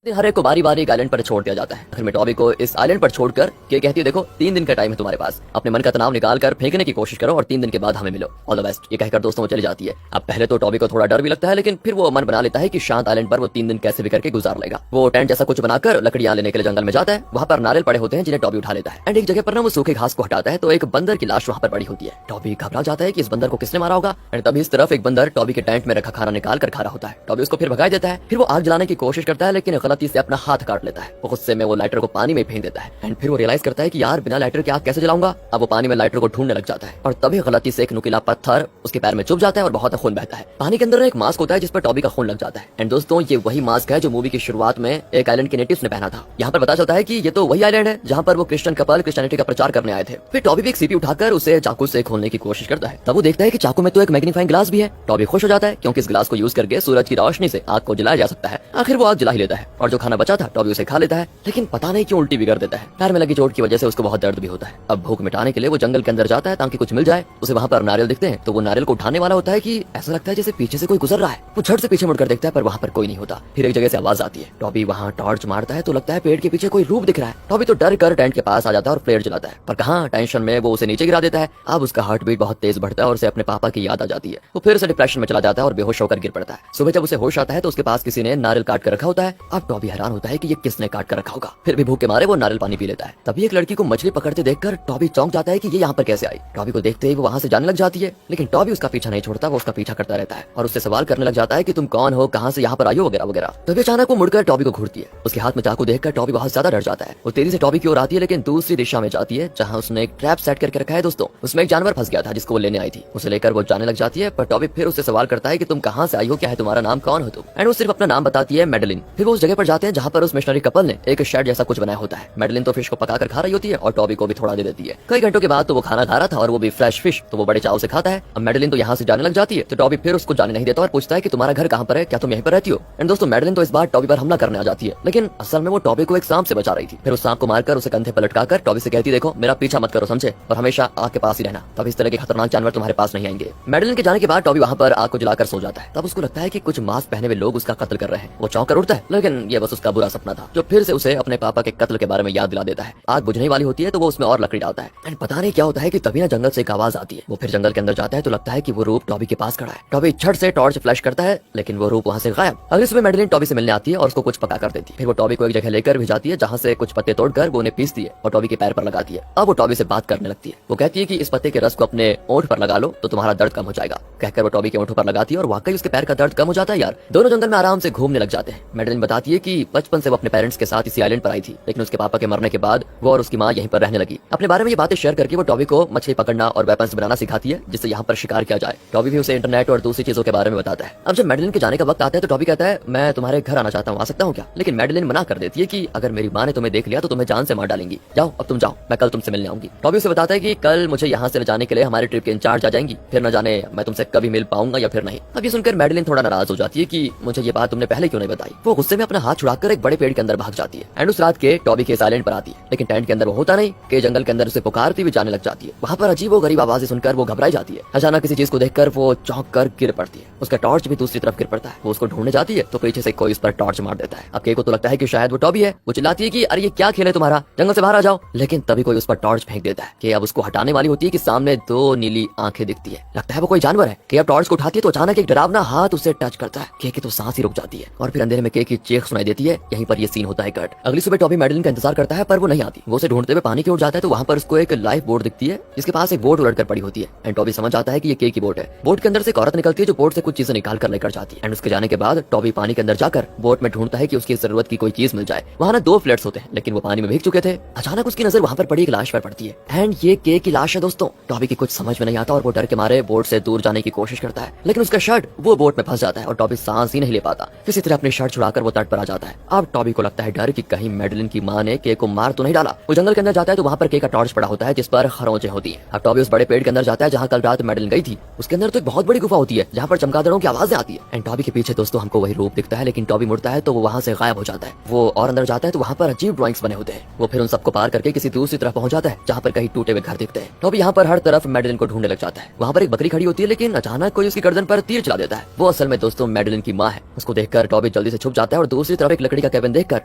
हर एक को बारी बारी एक आइलैंड पर छोड़ दिया जाता है। आखिर में टॉबी को इस आइलैंड पर छोड़कर के कहती है, देखो 3 दिन का टाइम है तुम्हारे पास, अपने मन का तनाव निकाल कर फेंकने की कोशिश करो और 3 दिन के बाद हमें मिलो, ऑल द बेस्ट। ये कहकर दोस्तों वो चली जाती है। अब पहले तो टॉबी को थोड़ा डर भी लगता है, लेकिन फिर वो मन बना लेता है कि शांत आइलैंड पर वो 3 दिन कैसे भी करके गुजार लेगा। वो टेंट जैसा कुछ बनाकर लकड़ियां लेने के लिए जंगल में जाता है। वहाँ पर नारियल पड़े होते हैं जिन्हें टॉबी उठा लेता है। एंड एक जगह पर ना वो सूखे घास को हटाता है तो एक बंदर की लाश वहाँ पर पड़ी होती है। टॉबी घबरा जाता है कि इस बंदर को किसने मारा होगा। एंड तभी इस तरफ एक बंदर टॉबी के टेंट में रखा खाना निकाल कर खा रहा होता है। टॉबी उसको फिर भगाई देता है। फिर वो आग जलाने की कोशिश करता है, लेकिन गलती से अपना हाथ काट लेता है। वो गुस्से में वो लाइटर को पानी में फेंक देता है। एंड फिर वो रियलाइज करता है कि यार बिना लाइटर के आग कैसे जलाऊंगा। अब वो पानी में लाइटर को ढूंढने लग जाता है और तभी गलती से एक नुकीला पत्थर उसके पैर में चुभ जाता है और बहुत खून बहता है। पानी के अंदर एक मास्क होता है जिस पर टॉबी का खून लग जाता है। एंड दोस्तों ये वही मास्क है जो मूवी की शुरुआत में एक आइलैंड के नेटिव्स ने पहना था। यहाँ पर पता चलता है कि ये तो वही आइलैंड है जहाँ पर वो क्रिश्चियन कपल क्रिश्चियनिटी का प्रचार करने आए थे। फिर टॉबी भी एक सीपी उठाकर उसे चाकू से खोलने की कोशिश करता है। तब वो देखता है कि चाकू में तो एक मैग्नीफाइंग ग्लास भी है। टॉबी खुश हो जाता है क्योंकि इस ग्लास को यूज करके सूरज की रोशनी से आग को जलाया जा सकता है। आखिर वो आग जला ही लेता है और जो खाना बचा था टॉबी उसे खा लेता है, लेकिन पता नहीं क्यों उल्टी भी कर देता है। पैर में लगी चोट की वजह से उसको बहुत दर्द भी होता है। अब भूख मिटाने के लिए वो जंगल के अंदर जाता है ताकि कुछ मिल जाए। उसे वहाँ पर नारियल दिखते हैं तो वो नारियल को उठाने वाला होता है कि ऐसा लगता है जैसे पीछे से कोई गुजर रहा है। वो झट से पीछे मुड़कर देखता है पर वहाँ पर कोई नहीं होता। फिर एक जगह से आवाज आती है। टॉबी वहाँ टॉर्च मारता है तो लगता है पेड़ के पीछे कोई रूप दिख रहा है। टॉबी तो डर कर टेंट के पास आ जाता है और फ्लेयर जलाता है, पर कहाँ टेंशन में वो उसे नीचे गिरा देता है। अब उसका हार्ट बीट बहुत तेज बढ़ता है और उसे अपने पापा की याद आ जाती है। वो फिर से डिप्रेशन में चला जाता है और बेहोश होकर गिर पड़ता है। सुबह जब उसे होश आता है तो उसके पास किसी ने नारियल काट कर रखा होता है। अब टॉबी हैरान होता है कि ये किसने काट कर रखा होगा। फिर भी भूख के मारे वो नारियल पानी पी लेता है। तभी एक लड़की को मछली पकड़ते देखकर टॉबी चौंक जाता है कि ये यहाँ पर कैसे आई। टॉबी को देखते ही वो वहाँ से जाने लग जाती है, लेकिन टॉबी उसका पीछा नहीं छोड़ता। वो उसका पीछा करता रहता है और उससे सवाल करने लग जाता है कि तुम कौन हो, कहाँ से यहाँ पर आई हो, वगैरह वगैरह। तभी अचानक वो मुड़कर टॉबी को घूरती है। उसके हाथ में चाकू देखकर टॉबी बहुत ज्यादा डर जाता है। वो तेजी से टॉबी की ओर आती है, लेकिन दूसरी दिशा में जाती है जहाँ उसने एक ट्रैप सेट करके रखा है। दोस्तों उसमें एक जानवर फंस गया था जिसको वो लेने आई थी। उसे लेकर वो जाने लग जाती है, पर टॉबी फिर उससे सवाल करता है कि तुम कहाँ से आई हो, क्या है तुम्हारा नाम, कौन हो तुम। एंड वो सिर्फ अपना नाम बताती है, मेडलिन। फिर वो उस जगह पर जाते हैं जहाँ पर उस मिशनरी कपल ने एक शेड जैसा कुछ बनाया होता है। मेडलिन तो फिश को पकाकर खा रही होती है और टॉबी को भी थोड़ा दे देती है। कई घंटों के बाद तो वो खाना खा रहा था और वो भी फ्रेश फिश, तो वो बड़े चाव से खाता है। अब मेडलिन तो यहाँ से जाने लग जाती है तो टॉबी फिर उसको जाने नहीं देता और पूछता है कि तुम्हारा घर कहाँ पर है, क्या तुम यहीं पर रहती हो। एंड दोस्तों मेडलिन तो इस बार टॉबी पर हमला करने आ जाती है, लेकिन असल में वो टॉबी को एक सांप से बचा रही थी। फिर उस सांप को मारकर उसे कंधे पर लटकाकर टॉबी से कहती, देखो मेरा पीछा मत करो समझे, और हमेशा आग के पास ही रहना, तब इस तरह के खतरनाक जानवर तुम्हारे पास नहीं आएंगे। मेडलिन के जाने के बाद टॉबी वहाँ पर आग को जलाकर सो जाता है। तब उसको लगता है कि कुछ मास्क पहने हुए लोग उसका कत्ल कर रहे हैं। वो चौंक कर उठता है, लेकिन ये बस उसका बुरा सपना था जो फिर से उसे अपने पापा के कत्ल के बारे में याद दिला देता है। आग बुझने वाली होती है तो वो उसमें और लकड़ी डालता है। एंड पता नहीं क्या होता है कि तभी ना जंगल से एक आवाज आती है। वो फिर जंगल के अंदर जाता है तो लगता है कि वो रूप टॉबी के पास खड़ा है। टॉबी झट से टॉर्च फ्लैश करता है, लेकिन वो रूप वहाँ से गायब। अगली सुबह मेडलिन टॉबी से मिलने आती है और उसको कुछ पका कर देती है। फिर वो टॉबी को एक जगह लेकर भी जाती है जहाँ से कुछ पत्ते तोड़कर वो उन्हें पीसती है और टॉबी के पैर पर लगाती है। अब वो टॉबी से बात करने लगती है। वो कहती है कि इस पत्ते के रस को अपने ओंठ पर लगा लो तो तुम्हारा दर्द कम हो जाएगा। कहकर वो टॉबी के ओंठों पर लगाती है और वाकई उसके पैर का दर्द कम हो जाता है। यार दोनों जंगल में आराम से घूमने लग जाते हैं। मेडलिन बताती है कि बचपन से वो अपने पेरेंट्स के साथ इसी आइलैंड पर आई थी, लेकिन उसके पापा के मरने के बाद वो और उसकी माँ यहीं पर रहने लगी। अपने बारे में ये बातें शेयर करके वो टॉबी को मछली पकड़ना और वेपन्स बनाना सिखाती है जिससे यहाँ पर शिकार किया जाए। टॉबी भी उसे इंटरनेट और दूसरी चीजों के बारे में बताता है। अब जब मेडलिन के जाने का वक्त आता है तो टॉबी कहता है, मैं तुम्हारे घर आना चाहता हूँ, आ सकता हूँ क्या। लेकिन मेडलिन मना कर देती है कि अगर मेरी माँ ने तुम्हें देख लिया तो तुम्हें जान से मार डालेंगी, जाओ अब तुम जाओ, मैं कल तुमसे मिलने आऊंगी। टॉबी उसे बताता है कि कल मुझे यहाँ से ले जाने के लिए हमारे ट्रिप के इंचार्ज आ जाएंगी, फिर न जाने मैं तुमसे कभी मिल पाऊंगा या फिर नहीं। अब ये सुनकर मेडलिन थोड़ा नाराज हो जाती है कि मुझे ये बात तुमने पहले क्यों नहीं बताई। वो गुस्से में अपना हाथ छुड़ाकर एक बड़े पेड़ के अंदर भाग जाती है। एंड उस रात के टॉबी के आइलैंड पर आती है, लेकिन टेंट के अंदर वो होता नहीं कि जंगल के अंदर उसे पुकारती हुई जाने लग जाती है। वहाँ पर अजीब और गरीब आवाजें सुनकर वो घबराई जाती है। अचानक किसी चीज को देखकर वो चौंक कर गिर पड़ती है। उसका टॉर्च भी दूसरी तरफ गिर पड़ता है। वो उसको ढूंढने जाती है तो पीछे से कोई उस पर टॉर्च मार देता है। अब के को तो लगता है कि शायद वो टॉबी है। वो चिल्लाती है कि अरे ये क्या खेल है तुम्हारा, जंगल से बाहर आ जाओ। लेकिन तभी कोई उस पर टॉर्च फेंक देता है कि अब उसको हटाने वाली होती है कि सामने 2 नीली आंखें दिखती है। लगता है वो कोई जानवर है। कि अब टॉर्च को उठाती है तो अचानक एक डरावना हाथ उसे टच करता है। के की तो सांस ही रुक जाती है और फिर अंधेरे में के की चीख सुनाई देती है। यहीं पर ये सीन होता है कट। अगली सुबह टॉबी मेडलिन का इंतजार करता है पर वो नहीं आती। वो उसे ढूंढते हुए पानी की ओर जाता है तो वहाँ पर उसको एक लाइफ बोट दिखती है जिसके पास एक बोट उलट कर पड़ी होती है। एंड टॉबी समझ आता है कि ये के की बोट है। बोट के अंदर से एक औरत निकलती है जो बोट से कुछ चीजें निकाल कर लेकर जाती है। एंड उसके जाने के बाद टॉबी पानी के अंदर जाकर बोट में ढूंढता है कि उसकी जरूरत की कोई चीज मिल जाए। वहाँ ना 2 फ्लैट्स होते हैं लेकिन वो पानी में भीग चुके थे। अचानक उसकी नजर वहाँ पर पड़ी एक लाश पर पड़ती है। एंड ये के की लाश है दोस्तों। टॉबी की कुछ समझ में नहीं आता और वो डर के मारे बोट से दूर जाने की कोशिश करता है, लेकिन उसका शर्ट वो बोट में फंस जाता है और टॉबी सांस ही नहीं ले पाता। किसी तरह अपनी शर्ट छुड़ाकर वो तट पर आ जाता है। अब टॉबी को लगता है डर कि कहीं मेडलिन की माँ ने के को मार तो नहीं डाला। वो जंगल के अंदर जाता है तो वहाँ पर के का टॉर्च पड़ा होता है जिस पर खरोंचे होती है। अब टॉबी उस बड़े पेड़ के अंदर जाता है जहाँ कल रात मेडलिन गई थी। उसके अंदर तो एक बहुत बड़ी गुफा होती है जहाँ पर चमगादड़ों की आवाजें आती है। एंड टॉबी के पीछे दोस्तों हमको वही रूप दिखता है, लेकिन टॉबी मुड़ता है तो वो वहाँ से गायब हो जाता है। वो और अंदर जाता है तो वहाँ पर अजीब ड्राइंग्स बने होते हैं। वो फिर उन सबको पार करके किसी दूसरी तरफ पहुंच जाता है जहाँ पर कहीं टूटे हुए घर दिखते हैं। टॉबी यहाँ पर हर तरफ मेडलिन को ढूंढने लग जाता है। वहाँ पर एक बकरी खड़ी होती है, लेकिन अचानक कोई उसकी गर्दन पर तीर चला देता है। वो असल में दोस्तों मेडलिन की माँ है। उसको देखकर टॉबी जल्दी से छुप जाता है और दूसरी दूसरी तरफ एक लकड़ी का कैबिन देखकर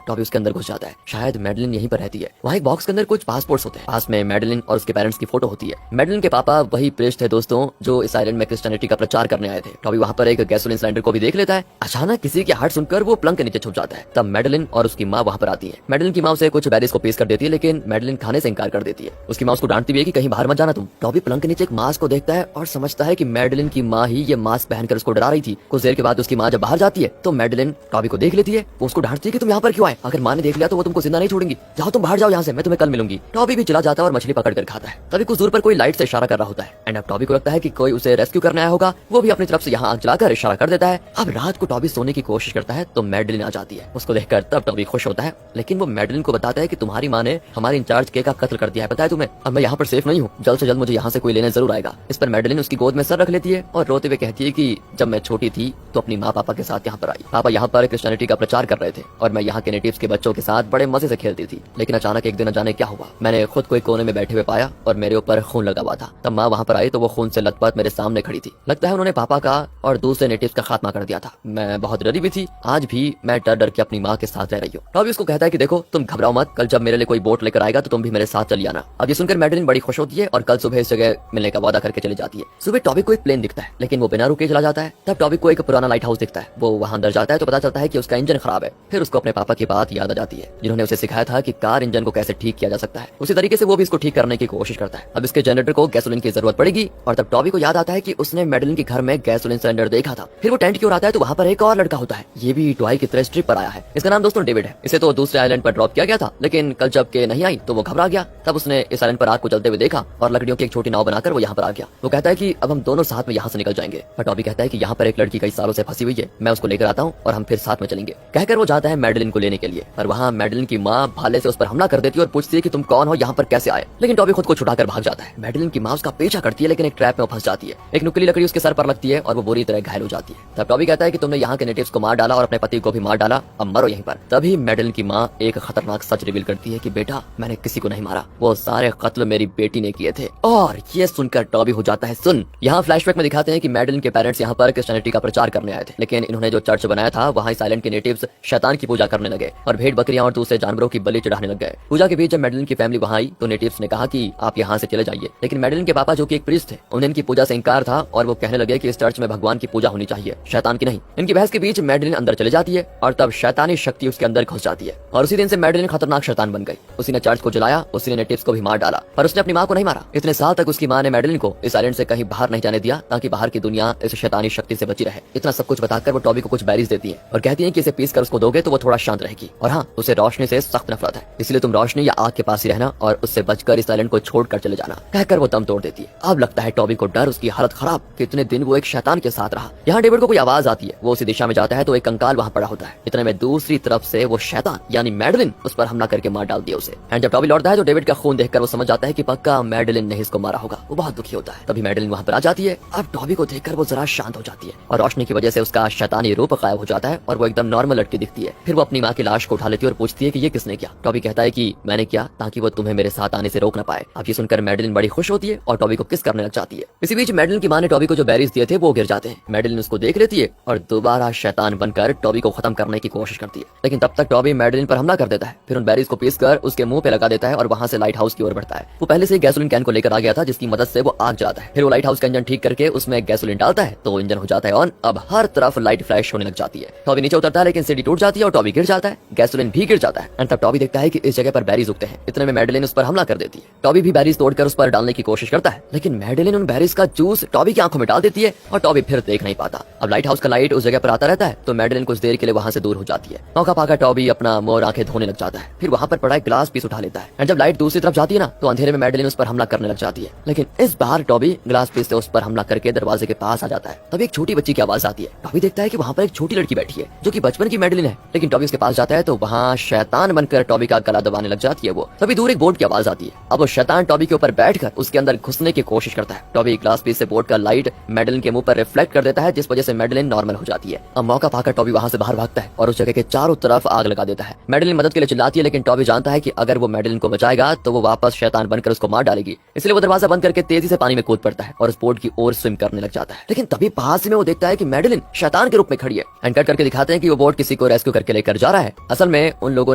टॉबी उसके अंदर घुस जाता है। शायद मैडलिन यहीं पर रहती है। वहाँ एक बॉक्स के अंदर कुछ पासपोर्ट्स होते हैं। पास में मैडलिन और उसके पेरेंट्स की फोटो होती है। मैडलिन के पापा वही प्रीस्ट थे दोस्तों जो इस आइलैंड में क्रिश्चियनिटी का प्रचार करने आए थे। टॉबी वहाँ पर एक गैसोलीन सिलेंडर को भी देख लेता है। अचानक किसी की हार्ट सुनकर वो प्लंग के नीचे छुप जाता है। तब मैडलिन और उसकी माँ वहाँ पर आती है। मैडलिन की माँ उसे कुछ बेरीज को पेश कर देती है, लेकिन मैडलिन खाने से इनकार कर देती है। उसकी माँ उसको डांटती भी है कि कहीं बाहर मत जाना तुम। टॉबी प्लंग के नीचे एक मास्क को देखता है और समझता है कि मैडलिन की माँ ही ये मास्क पहनकर उसको डरा रही थी। कुछ देर के बाद उसकी माँ जब बाहर जाती है तो मैडलिन टॉबी को देख लेती है। वो उसको डांटती है कि तुम यहाँ पर क्यों आए? अगर माँ ने देख लिया तो वो तुमको जिंदा नहीं छोड़ेंगी। जाओ तुम बाहर जाओ यहाँ से, मैं तुम्हें कल मिलूंगी। टॉबी भी चला जाता है और मछली पकड़ कर खाता है। तभी कुछ दूर पर कोई लाइट से इशारा कर रहा होता है एंड अब टॉबी को लगता है कि कोई उसे रेस्क्यू करने आया होगा। वो भी अपनी तरफ से यहाँ आग जलाकर इशारा कर देता है। अब रात को टॉबी सोने की कोशिश करता है तो मैडलिन आ जाती है। उसको देखकर तब टॉबी खुश होता है, लेकिन वो मैडलिन को बताता है कि तुम्हारी माँ ने हमारे इंचार्ज के का कत्ल कर दिया है, पता है तुम्हें? अब मैं यहाँ पर सेफ नहीं हूँ, जल्द से जल्द मुझे यहाँ से कोई लेने जरूर आएगा। इस पर मैडलिन उसकी गोद में सर रख लेती है और रोते हुए कहती है कि जब मैं छोटी थी तो अपनी माँ पापा के साथ यहाँ पर आई। पापा यहाँ पर क्रिश्चियनिटी का प्रचार कर रहे थे और मैं यहाँ के नेटिव्स के बच्चों के साथ बड़े मजे से खेलती थी। लेकिन अचानक एक दिन अचानक क्या हुआ, मैंने खुद को एक कोने में बैठे हुए पाया और मेरे ऊपर खून लगा हुआ था। तब माँ वहाँ पर आई तो वो खून से लथपथ मेरे सामने खड़ी थी। लगता है उन्होंने पापा का और दूसरे नेटिव्स का खात्मा कर दिया था। मैं बहुत डरी भी थी। आज भी मैं डर डर के अपनी माँ के साथ रह रही हूँ। टॉबी उसको कहता है कि देखो तुम घबराओ मत, कल जब मेरे लिए कोई बोट लेकर आएगा तो तुम भी मेरे साथ चली आना। अब ये सुनकर मैडलिन बड़ी खुश होती है और कल सुबह इस जगह मिलने का वादा करके चली जाती है। सुबह टॉबी को एक प्लेन दिखता है, लेकिन वो बिना रुके चला जाता है। तब टॉबी को एक पुराना लाइट हाउस दिखता है। वो वहाँ अंदर जाता है तो पता चलता है कि उसका इंजन खराब है। फिर उसको अपने पापा की बात याद आ जाती है जिन्होंने उसे सिखाया था कि कार इंजन को कैसे ठीक किया जा सकता है। उसी तरीके से वो भी इसको ठीक करने की कोशिश करता है। अब इसके जनरेटर को गैसोलीन की जरूरत पड़ेगी और तब टॉबी को याद आता है कि उसने मैडलिन के घर में गैसोलीन सिलेंडर देखा था। फिर वो टेंट की ओर आता है तो वहाँ पर एक और लड़का होता है। ये भी टॉय की तरह ट्रिप पर आया है। इसका नाम दोस्तों डेविड है। इसे तो दूसरे आइलैंड पर ड्रॉप किया गया था, लेकिन कल जब के नहीं आई तो वो घबरा गया। तब उसने इस आइलैंड पर आग को चलते हुए देखा और लकड़ियों की एक छोटी नाव बनाकर वो यहाँ पर आ गया। वो कहता है कि अब हम दोनों साथ में यहाँ से निकल जाएंगे। पर टॉबी कहता है कि यहाँ पर एक लड़की कई सालों से फंसी हुई है, मैं उसको लेकर आता हूँ और हम फिर साथ में चलेंगे। कहकर वो जाता है मैडलिन को लेने के लिए। पर वहाँ मैडलिन की माँ भाले से उस पर हमला कर देती है और पूछती है कि तुम कौन हो, यहाँ पर कैसे आए? लेकिन टॉबी खुद को छुड़ाकर भाग जाता है। मैडलिन की माँ उसका पीछा करती है, लेकिन एक ट्रैप में वो फंस जाती है। एक नुकीली लकड़ी उसके सर पर लगती है और वो बुरी तरह घायल हो जाती है। तब टॉबी कहता है कि तुमने यहाँ के नेटिव्स को मार डाला और अपने पति को भी मार डाला, अब मरो यहीं पर। तभी मैडलिन की माँ एक खतरनाक सच रिवील करती है कि बेटा मैंने किसी को नहीं मारा, वो सारे कत्ल मेरी बेटी ने किए थे। और ये सुनकर टॉबी हो जाता है सुन। यहाँ फ्लैशबैक में दिखाते हैं कि मैडलिन के पेरेंट्स यहाँ पर क्रिश्चियनिटी का प्रचार करने आए थे, लेकिन इन्होंने जो चर्च बनाया था वहाँ इस आइलैंड के नेटिव्स शैतान की पूजा करने लगे और भेड़ बकरियां और दूसरे जानवरों की बलि चढ़ाने लग गए। पूजा के बीच जब मैडलिन की फैमिली वहाँ आई तो नेटिव्स ने कहा कि आप यहाँ से चले जाइए, लेकिन मैडलिन के पापा जो कि एक प्रीस्ट थे उन्हें इनकी पूजा से इंकार था और वो कहने लगे कि इस चर्च में भगवान की पूजा होनी चाहिए, शैतान की नहीं। इनकी बहस के बीच मैडलिन अंदर चले जाती है और तब शैतानी शक्ति उसके अंदर घुस जाती है और उसी दिन से मैडलिन खतरनाक शैतान बन गई। उसी ने चर्च को जलाया, उसी ने नेटिव्स को भी मार डाला, पर उसने अपनी माँ को नहीं मारा। इतने साल तक उसकी माँ ने मैडलिन को इस आइलैंड से कहीं बाहर नहीं जाने दिया ताकि बाहर की दुनिया इस शैतानी शक्ति से बची रहे। इतना सब कुछ बताकर वो टॉबी को कुछ बेरीज देती है और कहती है कि इसे पीस कर उसको दोगे तो वो थोड़ा शांत रहेगी। और हाँ, उसे रोशनी से सख्त नफरत है, इसलिए तुम रोशनी या आग के पास ही रहना और उससे बचकर इस आइलैंड को छोड़कर चले जाना। कहकर वो दम तोड़ देती है। अब लगता है टॉबी को डर, उसकी हालत खराब, कितने दिन वो एक शैतान के साथ रहा। यहाँ डेविड को कोई आवाज आती है। वो उसी दिशा में जाता है तो एक कंकाल वहाँ पड़ा होता है। इतने में दूसरी तरफ से वो शैतान यानी मैडलिन उस पर हमला करके मार डाल दिया उसे। एंड जब टॉबी लौटता है तो डेविड का खून देखकर वो समझ जाता है कि पक्का मैडलिन ने इसको मारा होगा। वो बहुत दुखी होता है। तभी मैडलिन वहाँ पर आ जाती है। अब टॉबी को देखकर वो जरा शांत हो जाती है और रोशनी की वजह से उसका शैतानी रूप गायब हो जाता है और वो एकदम नॉर्मल लड़की दिखती है। फिर वो अपनी माँ की लाश को उठा लेती है और पूछती है कि ये किसने किया। टॉबी कहता है कि मैंने किया ताकि वो तुम्हें मेरे साथ आने से रोक न पाए। अब ये सुनकर मैडलिन बड़ी खुश होती है और टॉबी को किस करने लग जाती है। इसी बीच मैडलिन की माँ ने टॉबी को जो बेरीज दिए थे वो गिर जाते हैं। मैडलिन उसको देख लेती है और दोबारा शैतान बनकर टॉबी को खत्म करने की कोशिश करती है, लेकिन तब तक टॉबी मैडलिन पर हमला कर देता है। फिर उन बेरीज को पीस कर उसके मुंह पे लगा देता है और वहाँ से लाइट हाउस की ओर बढ़ता है। वो पहले से गैसोलीन कैन को लेकर आ गया था जिसकी मदद से वो आग जलाता है। फिर वो लाइट हाउस का इंजन ठीक करके उसमें गैसोलीन डालता है तो इंजन हो जाता है ऑन। अब हर तरफ लाइट फ्लैश होने लग जाती है। टॉबी नीचे उतरता है लेकिन सीढ़ी टूट जाती है और टॉबी गिर जाता है। गैसोलीन भी गिर जाता है एंड तब टॉबी देखता है कि इस जगह पर बेरीज उगते हैं। इतने में मैडलिन उस पर हमला कर देती है। टॉबी भी बेरीज तोड़कर उस पर डालने की कोशिश करता है, लेकिन मैडलिन उन बेरीज का जूस टॉबी की आंखों में डाल देती है और टॉबी फिर देख नहीं पाता। अब लाइट हाउस का लाइट उस जगह पर आता रहता है तो मैडलिन कुछ देर के लिए वहाँ से दूर हो जाती है। मौका पाकर टॉबी अपना मोर आंखें धोने लग जाता है। फिर वहाँ पर पड़ा एक ग्लास पीस उठा लेता है एंड जब लाइट दूसरी तरफ जाती है ना तो अंधेरे में मैडलिन उस पर हमला करने लग जाती है, लेकिन इस बार टॉबी ग्लास पीस से उस पर हमला करके दरवाजे के पास आ जाता है। तभी एक छोटी बच्ची की आवाज आती है। टॉबी देखता है कि वहाँ पर एक छोटी लड़की बैठी है जो कि बचपन की मैडलिन है, लेकिन टॉबी उसके पास जाता है तो वहाँ शैतान बनकर टॉबी का गला दबाने लग जाती है वो। तभी दूर एक बोर्ड की आवाज आती है। अब वो शैतान टॉबी के ऊपर बैठकर उसके अंदर घुसने की कोशिश करता है। टॉबी ग्लास पीस से बोर्ड का लाइट मैडलिन के मुंह पर रिफ्लेक्ट कर देता है जिस वजह से मैडलिन नॉर्मल हो जाती है। अब मौका पाकर टॉबी वहाँ से बाहर भागता है और उस जगह के चारों तरफ आग लगा देता है। मैडलिन मदद के लिए चिल्लाती है, लेकिन टॉबी जानता है कि अगर वो मैडलिन को बचाएगा तो वो वापस शैतान बनकर उसको मार डालेगी, इसलिए वो दरवाजा बंद करके तेजी से पानी में कूद पड़ता है और उस बोट की ओर स्विम करने लग जाता है। लेकिन तभी पास में वो देखता है कि मैडलिन शैतान के रूप में खड़ी है एंड कट करके दिखाते हैं कि वो बोट किसी किसी को रेस्क्यू करके लेकर जा रहा है। असल में उन लोगों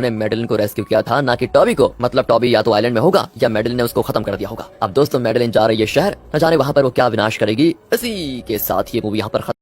ने मैडेलिन को रेस्क्यू किया था, ना कि टॉबी को। मतलब टॉबी या तो आइलैंड में होगा या मैडेलिन ने उसको खत्म कर दिया होगा। अब दोस्तों मैडेलिन जा रही है शहर, न जाने वहाँ पर वो क्या विनाश करेगी। इसी के साथ ये मूवी यहाँ पर